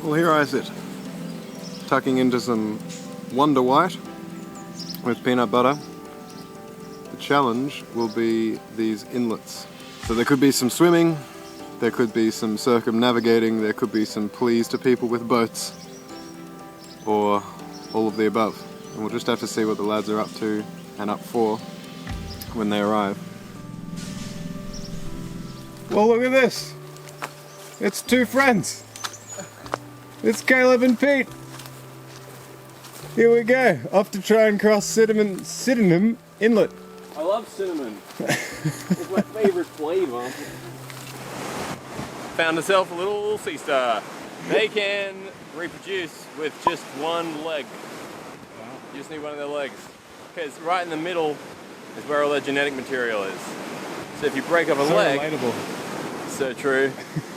Well, here I sit, tucking into some Wonder White with peanut butter. The challenge will be these inlets. So there could be some swimming, there could be some circumnavigating, there could be some pleas to people with boats, or all of the above. And we'll just have to see what the lads are up to and up for when they arrive. Well, look at this! It's two friends! It's Caleb and Pete! Here we go, off to try and cross Sydenham Inlet. I love cinnamon. It's my favourite flavour. Found myself a little sea star. They can reproduce with just one leg. You just need one of their legs. Because right in the middle is where all their genetic material is. So if you break up a leg... Relatable. So true.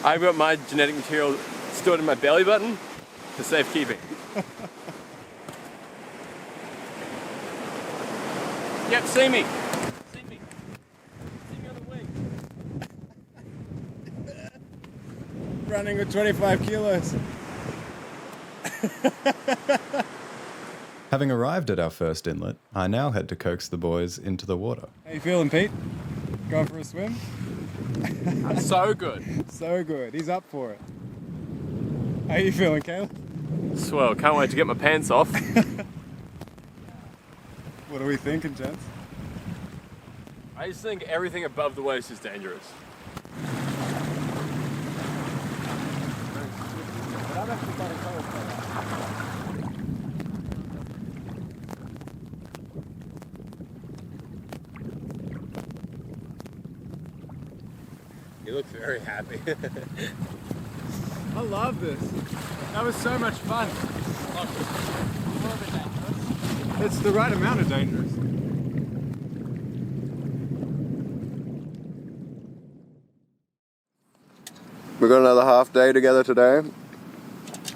I've got my genetic material stored in my belly button for safekeeping. Yep, see me. See me. See me on the wing. Running with 25 kilos. Having arrived at our first inlet, I now had to coax the boys into the water. How you feeling, Pete? Going for a swim? So good. So good. He's up for it. How you feeling, Caleb? Swell, can't wait to get my pants off. What are we thinking, gents? I just think everything above the waist is dangerous. You look very happy. I love this. That was so much fun. It's the right amount of dangerous. We've got another half day together today.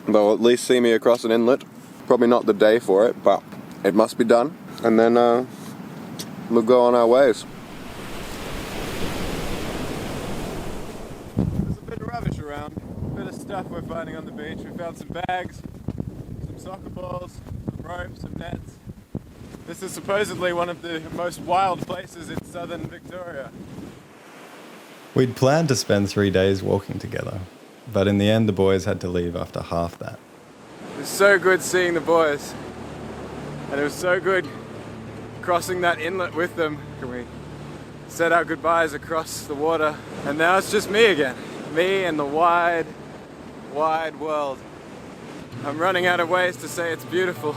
They'll at least see me across an inlet. Probably not the day for it, but it must be done. And then we'll go on our ways. There's a bit of rubbish around. A bit of stuff we're finding on the beach. We found some bags, some soccer balls, some ropes, some nets. This is supposedly one of the most wild places in southern Victoria. We'd planned to spend 3 days walking together, but in the end the boys had to leave after half that. It was so good seeing the boys, and it was so good crossing that inlet with them. We said our goodbyes across the water, and now it's just me again. Me and the wide, wide world. I'm running out of ways to say it's beautiful.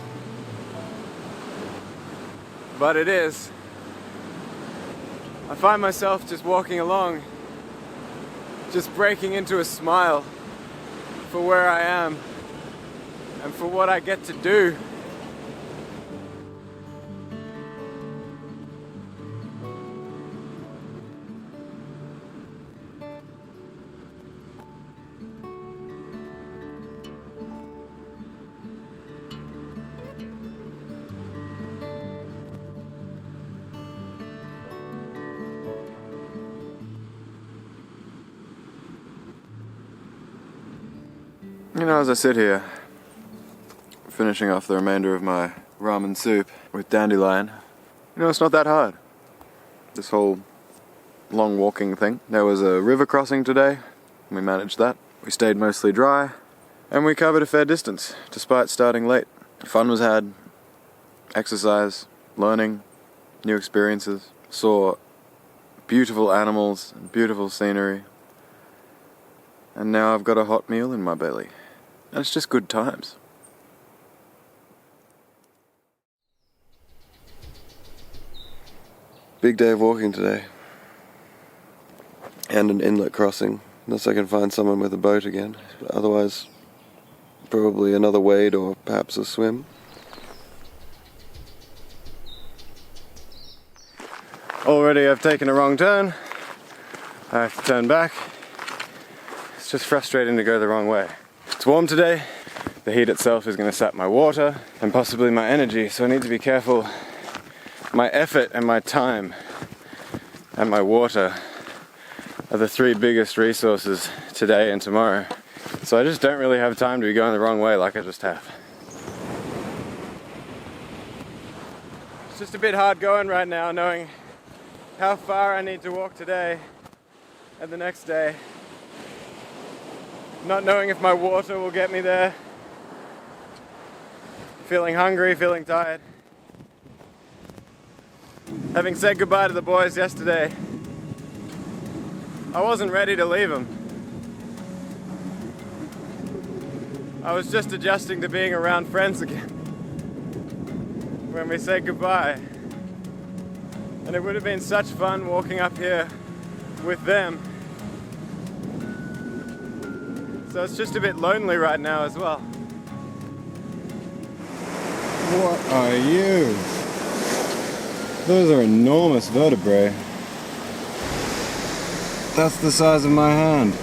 But it is. I find myself just walking along, just breaking into a smile for where I am and for what I get to do. You know, as I sit here, finishing off the remainder of my ramen soup with dandelion, you know, it's not that hard. This whole long walking thing. There was a river crossing today, we managed that. We stayed mostly dry, and we covered a fair distance, despite starting late. Fun was had, exercise, learning, new experiences, saw beautiful animals, and beautiful scenery, and now I've got a hot meal in my belly. And it's just good times. Big day of walking today. And an inlet crossing. Unless I can find someone with a boat again. But otherwise, probably another wade or perhaps a swim. Already I've taken a wrong turn. I have to turn back. It's just frustrating to go the wrong way. It's warm today. The heat itself is going to sap my water and possibly my energy, so I need to be careful. My effort and my time and my water are the three biggest resources today and tomorrow. So I just don't really have time to be going the wrong way like I just have. It's just a bit hard going right now, knowing how far I need to walk today and the next day. Not knowing if my water will get me there. Feeling hungry, feeling tired. Having said goodbye to the boys yesterday, I wasn't ready to leave them. I was just adjusting to being around friends again when we said goodbye. And it would have been such fun walking up here with them. So it's just a bit lonely right now as well. What are you? Those are enormous vertebrae. That's the size of my hand.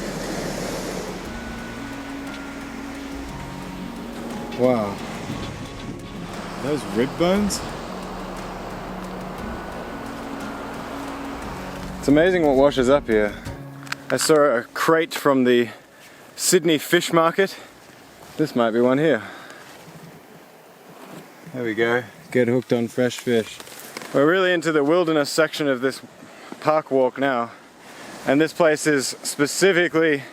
Wow. Those rib bones? It's amazing what washes up here. I saw a crate from the Sydney fish market. This might be one here. There we go. Get hooked on fresh fish. We're really into the wilderness section of this park walk now. And this place is specifically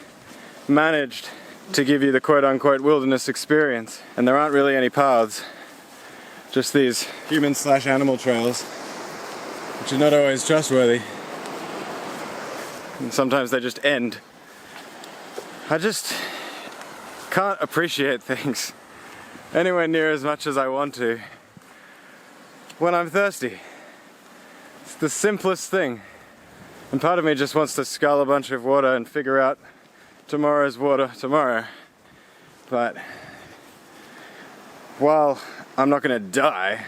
managed to give you the quote-unquote wilderness experience. And there aren't really any paths. Just these human/animal trails, which are not always trustworthy. And sometimes they just end. I just can't appreciate things anywhere near as much as I want to when I'm thirsty. It's the simplest thing. And part of me just wants to scull a bunch of water and figure out tomorrow's water tomorrow. But while I'm not going to die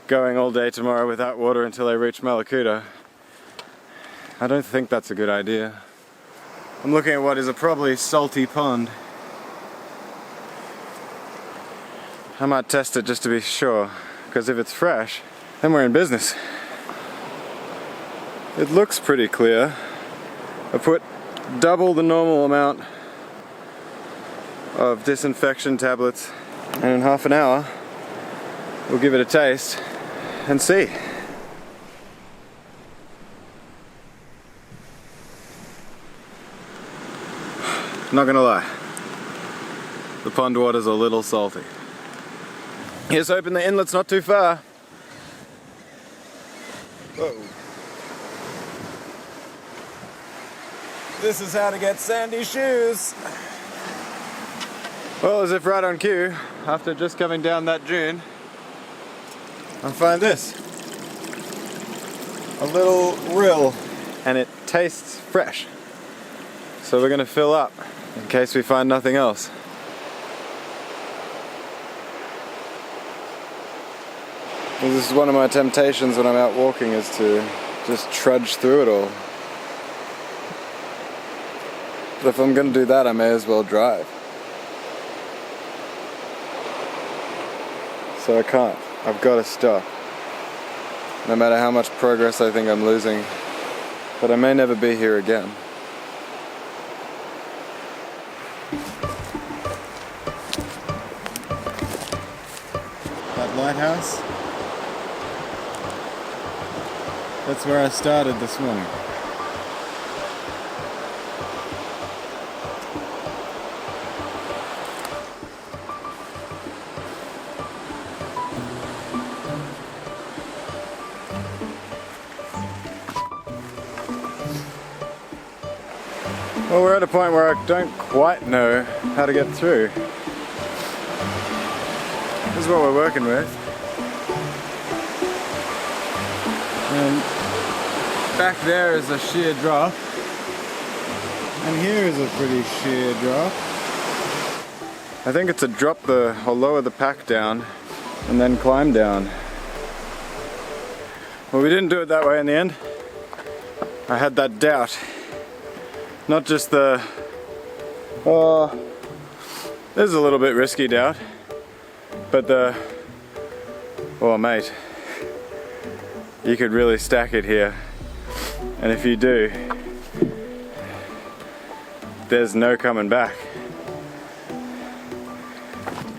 going all day tomorrow without water until I reach Malakuta, I don't think that's a good idea. I'm looking at what is a probably salty pond. I might test it just to be sure, because if it's fresh, then we're in business. It looks pretty clear. I put double the normal amount of disinfection tablets, and in half an hour we'll give it a taste and see. Not gonna lie, the pond water's a little salty. Here's hoping the inlet's not too far. Whoa. This is how to get sandy shoes. Well, as if right on cue, after just coming down that dune, I find this. A little rill, and it tastes fresh. So we're gonna fill up in case we find nothing else. Well, this is one of my temptations when I'm out walking, is to just trudge through it all. But if I'm gonna do that, I may as well drive. So I can't. I've got to stop. No matter how much progress I think I'm losing. But I may never be here again. That lighthouse? That's where I started this morning. Well, we're at a point where I don't quite know how to get through. This is what we're working with. And back there is a sheer drop. And here is a pretty sheer drop. I think it's a drop or lower the pack down and then climb down. Well, we didn't do it that way in the end. I had that doubt. Not just the, this is a little bit risky doubt, but the, oh mate, you could really stack it here. And if you do, there's no coming back.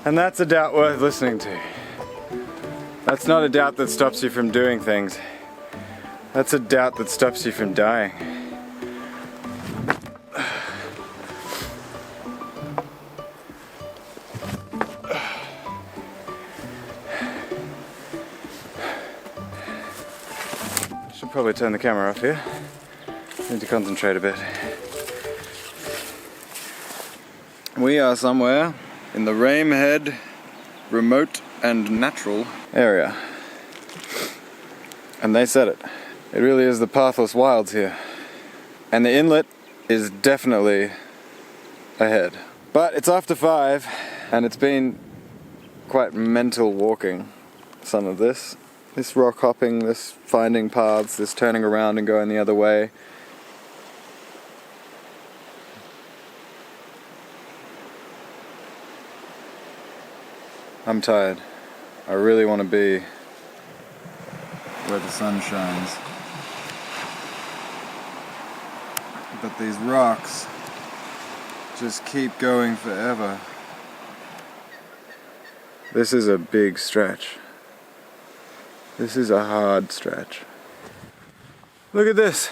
And that's a doubt worth listening to. That's not a doubt that stops you from doing things. That's a doubt that stops you from dying. Should probably turn the camera off here. Need to concentrate a bit. We are somewhere in the Ramehead Remote and Natural area. And they said it. It really is the pathless wilds here. And the inlet is definitely ahead. But it's after 5 and it's been quite mental walking, some of this. This rock hopping, this finding paths, this turning around and going the other way. I'm tired. I really want to be where the sun shines. But these rocks just keep going forever. This is a big stretch. This is a hard stretch. Look at this.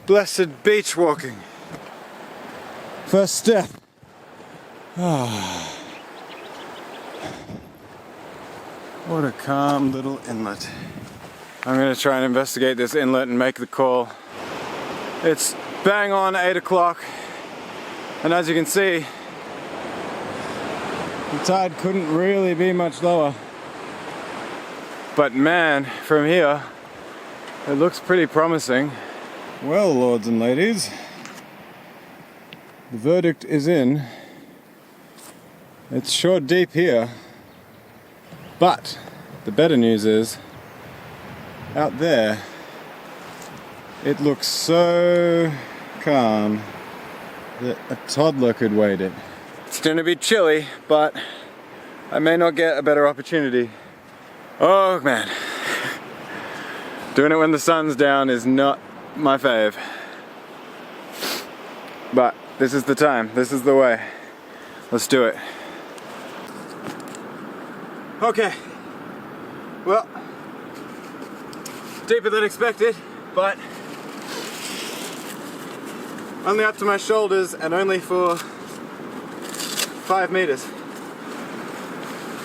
Blessed beach walking. First step. What a calm little inlet. I'm going to try and investigate this inlet and make the call. It's bang on 8 o'clock, and as you can see, the tide couldn't really be much lower. But man, from here, it looks pretty promising. Well, lords and ladies, the verdict is in. It's sure deep here. But the better news is, out there, it looks so calm that a toddler could wade it. It's going to be chilly, but I may not get a better opportunity. Oh man, doing it when the sun's down is not my fave. But this is the time, this is the way. Let's do it. Okay, well, deeper than expected, but only up to my shoulders and only for 5 meters.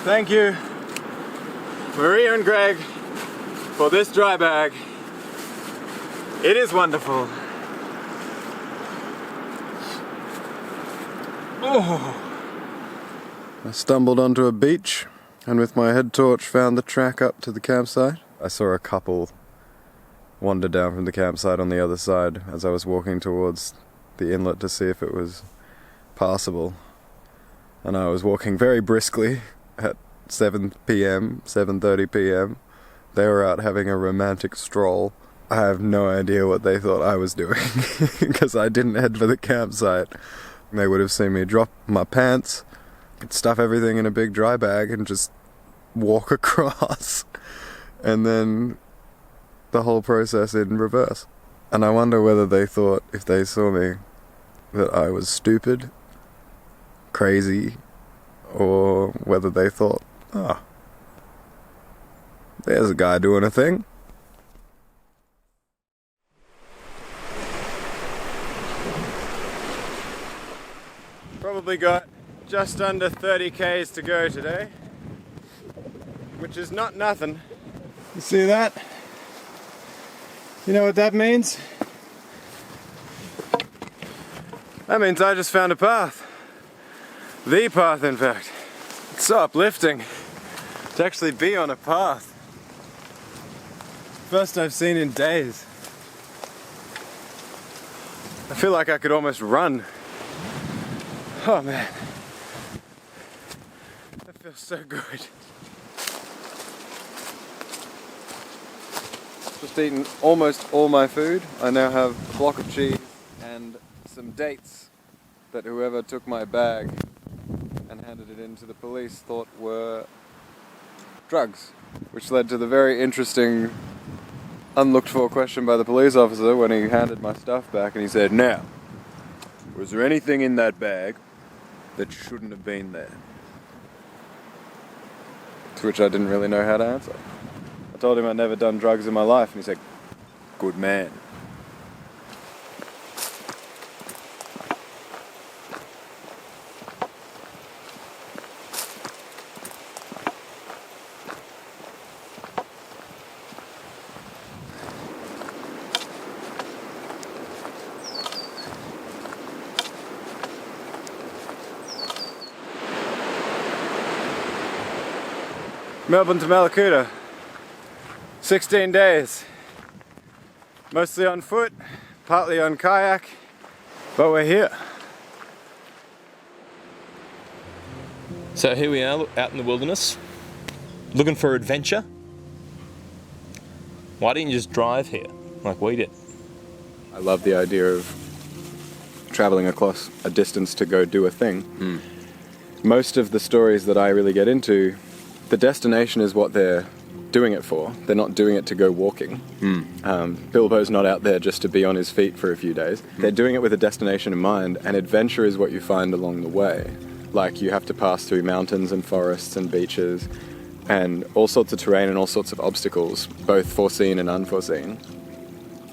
Thank you, Maria and Greg, for this dry bag. It is wonderful. Oh. I stumbled onto a beach and with my head torch found the track up to the campsite. I saw a couple wander down from the campsite on the other side as I was walking towards the inlet to see if it was passable. And I was walking very briskly at 7 p.m, 7:30 p.m. They were out having a romantic stroll. I have no idea what they thought I was doing because I didn't head for the campsite. They would have seen me drop my pants, stuff everything in a big dry bag and just walk across, and then the whole process in reverse. And I wonder whether they thought, if they saw me, that I was stupid, crazy, or whether they thought, oh, there's a guy doing a thing. Probably got just under 30 k's to go today, which is not nothing. You see that? You know what that means? That means I just found a path. The path, in fact. It's so uplifting to actually be on a path. First I've seen in days. I feel like I could almost run. Oh man, that feels so good. Just eaten almost all my food. I now have a block of cheese and some dates that whoever took my bag and handed it in to the police thought were drugs, which led to the very interesting unlooked for question by the police officer when he handed my stuff back, and he said, "Now, was there anything in that bag that shouldn't have been there?" To which I didn't really know how to answer. I told him I'd never done drugs in my life, and he said, "Good man." Melbourne to Malakuta, 16 days, mostly on foot, partly on kayak, but we're here. So here we are out in the wilderness, looking for adventure. Why didn't you just drive here like we did? I love the idea of traveling across a distance to go do a thing. Most of the stories that I really get into, the destination is what they're doing it for. They're not doing it to go walking. Bilbo's not out there just to be on his feet for a few days. They're doing it with a destination in mind, and adventure is what you find along the way. Like, you have to pass through mountains and forests and beaches and all sorts of terrain and all sorts of obstacles, both foreseen and unforeseen,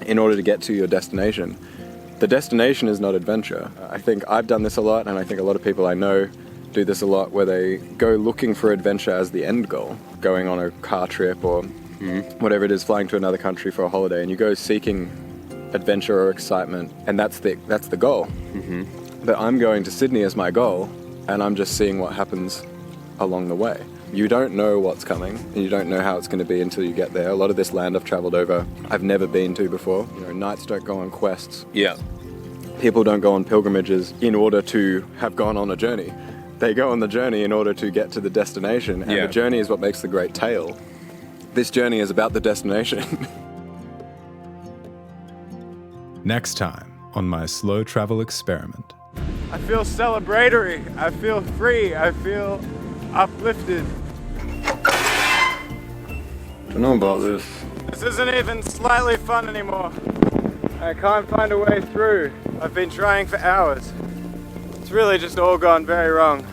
in order to get to your destination. The destination is not adventure. I think I've done this a lot, and I think a lot of people I know do this a lot, where they go looking for adventure as the end goal, going on a car trip or whatever it is, flying to another country for a holiday, and you go seeking adventure or excitement, and that's the goal. But I'm going to Sydney as my goal, and I'm just seeing what happens along the way. You don't know what's coming, and you don't know how it's going to be until you get there. A lot of this land I've travelled over, I've never been to before. You know, knights don't go on quests. Yeah. People don't go on pilgrimages in order to have gone on a journey. They go on the journey in order to get to the destination, and the journey is what makes the great tale. This journey is about the destination. Next time on my slow travel experiment. I feel celebratory, I feel free, I feel uplifted. Don't know about this. This isn't even slightly fun anymore. I can't find a way through. I've been trying for hours. It's really just all gone very wrong.